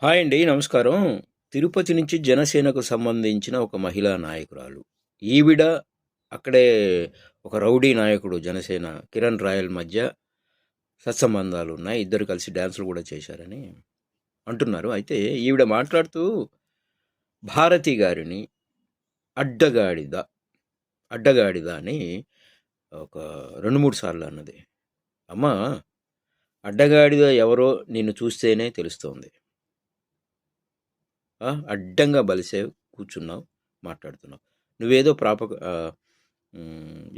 Hi అండి. నమస్కారం. తిరుపతి నుంచి జనసేనకు సంబంధించిన ఒక మహిళా నాయకురాలు. ఈవిడ అక్కడే ఒక రౌడీ నాయకుడు జనసేన కిరణ్ రాయల్ మధ్య సత్సంబంధాలున్నాయి. ఇద్దరు కలిసి డాన్సులు కూడా చేశారని అంటున్నారు. అయితే ఈవిడ మాట్లాడుతూ భారతి గారిని అడ్డగాడిద, అడ్డగాడిద అని ఒక 2, 3 సార్లు అన్నది. అమ్మా! అడ్డగాడిద ఎవరో నిన్ను చూస్తేనే తెలుస్తోంది. అడ్డంగా బలిసావు, కూర్చున్నావు, మాట్లాడుతున్నావు. నువ్వేదో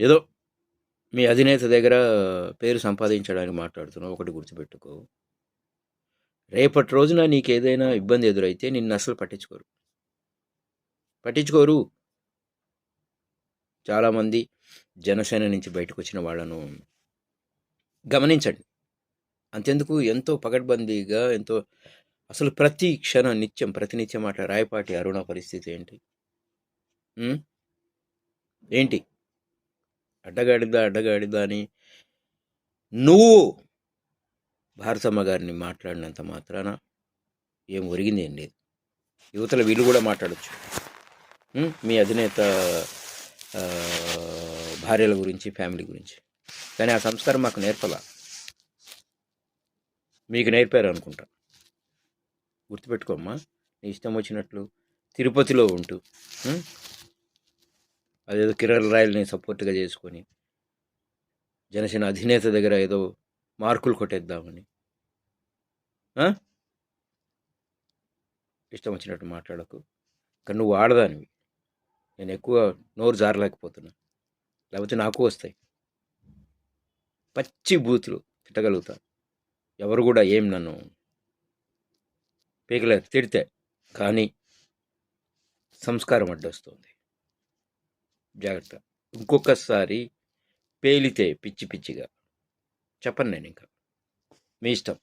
ఏదో మీ అధినేత దగ్గర పేరు సంపాదించడానికి మాట్లాడుతున్నావు. ఒకటి గుర్తుపెట్టుకో. రేపటి రోజున నీకేదైనా ఇబ్బంది ఎదురైతే నిన్ను అసలు పట్టించుకోరు. చాలామంది జనసేన నుంచి బయటకు వచ్చిన వాళ్ళను గమనించండి. అంతెందుకు ఎంతో పకడ్బందీగా ఎంతో అసలు ప్రతి క్షణం ప్రతినిత్యం మాట రాయపాటి అరుణ పరిస్థితి ఏంటి? ఏంటి అడ్డగాడిదా అని నువ్వు భారతమ్మ గారిని మాట్లాడినంత మాత్రాన ఏం ఒరిగింది ఏం లేదు. యువతల వీళ్ళు కూడా మాట్లాడచ్చు. మీ అధినేత భార్యల గురించి, ఫ్యామిలీ గురించి. కానీ ఆ సంస్కారం మాకు నేర్పలా. మీకు నేర్పారు అనుకుంటా. గుర్తుపెట్టుకోమ్మా. నీ ఇష్టం వచ్చినట్లు తిరుపతిలో ఉంటూ అదేదో కిరణ్ రాయల్ని సపోర్ట్గా చేసుకొని జనసేన అధినేత దగ్గర ఏదో మార్కులు కొట్టేద్దామని ఇష్టం వచ్చినట్టు మాట్లాడకు. కానీ నువ్వు ఆడదానివి. నేను ఎక్కువ నోరు జారలేకపోతున్నా. లేకపోతే నాకు వస్తాయి. పచ్చి బూతులు తిట్టగలుగుతా. ఎవరు కూడా ఏం నన్ను పీకలేరు తిడితే. కానీ సంస్కారం అడ్డొస్తుంది. జాగ్రత్త. ఇంకొకసారి పేలితే పిచ్చిగా చెప్పను నేను ఇంకా. మీ ఇష్టం.